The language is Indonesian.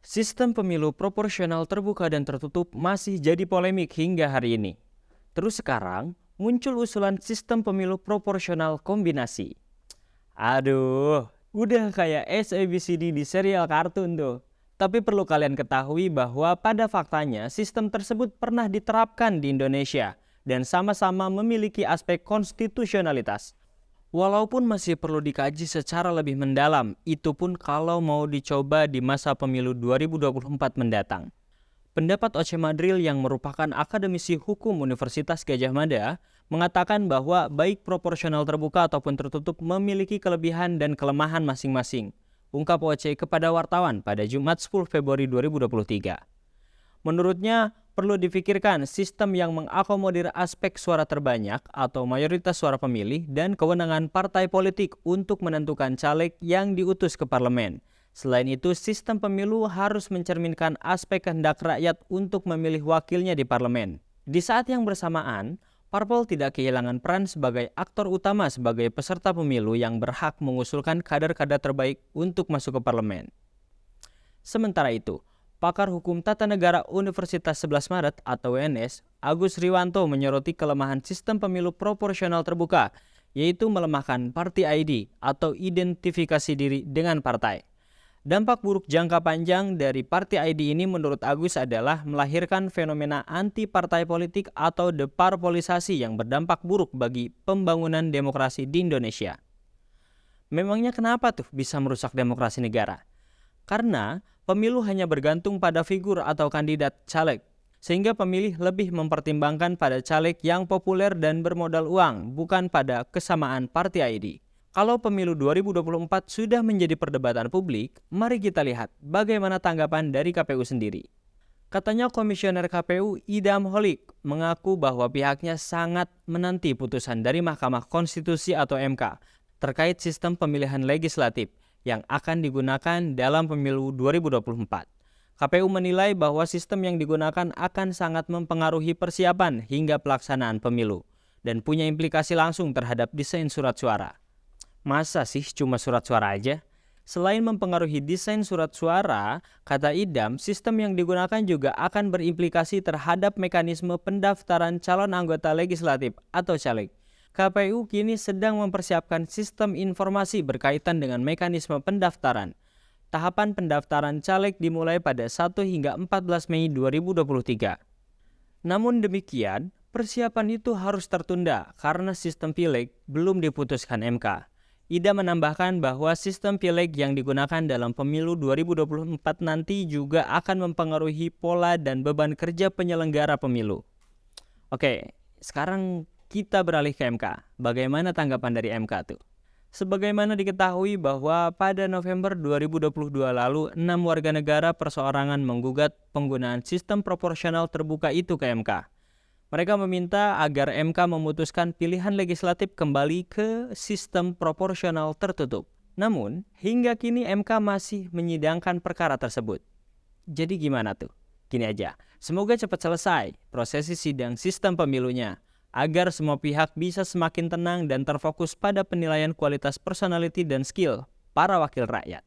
Sistem pemilu proporsional terbuka dan tertutup masih jadi polemik hingga hari ini. Terus sekarang muncul usulan sistem pemilu proporsional kombinasi. Aduh, udah kayak SABCD di serial kartun tuh. Tapi perlu kalian ketahui bahwa pada faktanya sistem tersebut pernah diterapkan di Indonesia dan sama-sama memiliki aspek konstitusionalitas. Walaupun masih perlu dikaji secara lebih mendalam, itu pun kalau mau dicoba di masa pemilu 2024 mendatang. Pendapat Oce Madril yang merupakan akademisi hukum Universitas Gadjah Mada mengatakan bahwa baik proporsional terbuka ataupun tertutup memiliki kelebihan dan kelemahan masing-masing. Ungkap Oce kepada wartawan pada Jumat 10 Februari 2023. Menurutnya, perlu difikirkan sistem yang mengakomodir aspek suara terbanyak atau mayoritas suara pemilih dan kewenangan partai politik untuk menentukan caleg yang diutus ke parlemen. Selain itu, sistem pemilu harus mencerminkan aspek kehendak rakyat untuk memilih wakilnya di parlemen. Di saat yang bersamaan, parpol tidak kehilangan peran sebagai aktor utama sebagai peserta pemilu yang berhak mengusulkan kader-kader terbaik untuk masuk ke parlemen. Sementara itu, pakar hukum tata negara Universitas 11 Maret atau UNS, Agus Riwanto menyoroti kelemahan sistem pemilu proporsional terbuka, yaitu melemahkan party ID atau identifikasi diri dengan partai. Dampak buruk jangka panjang dari party ID ini menurut Agus adalah melahirkan fenomena anti partai politik atau deparpolisasi yang berdampak buruk bagi pembangunan demokrasi di Indonesia. Memangnya kenapa tuh bisa merusak demokrasi negara? Karena pemilu hanya bergantung pada figur atau kandidat caleg, sehingga pemilih lebih mempertimbangkan pada caleg yang populer dan bermodal uang, bukan pada kesamaan party ID. Kalau pemilu 2024 sudah menjadi perdebatan publik, mari kita lihat bagaimana tanggapan dari KPU sendiri. Katanya Komisioner KPU Idham Holik mengaku bahwa pihaknya sangat menanti putusan dari Mahkamah Konstitusi atau MK terkait sistem pemilihan legislatif yang akan digunakan dalam pemilu 2024. KPU menilai bahwa sistem yang digunakan akan sangat mempengaruhi persiapan hingga pelaksanaan pemilu dan punya implikasi langsung terhadap desain surat suara. Masa sih cuma surat suara aja? Selain mempengaruhi desain surat suara, kata Idham, sistem yang digunakan juga akan berimplikasi terhadap mekanisme pendaftaran calon anggota legislatif atau caleg. KPU kini sedang mempersiapkan sistem informasi berkaitan dengan mekanisme pendaftaran. Tahapan pendaftaran caleg dimulai pada 1 hingga 14 Mei 2023. Namun demikian, persiapan itu harus tertunda karena sistem pileg belum diputuskan MK. Idham menambahkan bahwa sistem pileg yang digunakan dalam pemilu 2024 nanti juga akan mempengaruhi pola dan beban kerja penyelenggara pemilu. Oke, sekarang kita beralih ke MK. Bagaimana tanggapan dari MK tuh? Sebagaimana diketahui bahwa pada November 2022 lalu, 6 warga negara perseorangan menggugat penggunaan sistem proporsional terbuka itu ke MK. Mereka meminta agar MK memutuskan pilihan legislatif kembali ke sistem proporsional tertutup. Namun, hingga kini MK masih menyidangkan perkara tersebut. Jadi gimana tuh? Gini aja, semoga cepat selesai prosesi sidang sistem pemilunya, agar semua pihak bisa semakin tenang dan terfokus pada penilaian kualitas personality dan skill para wakil rakyat.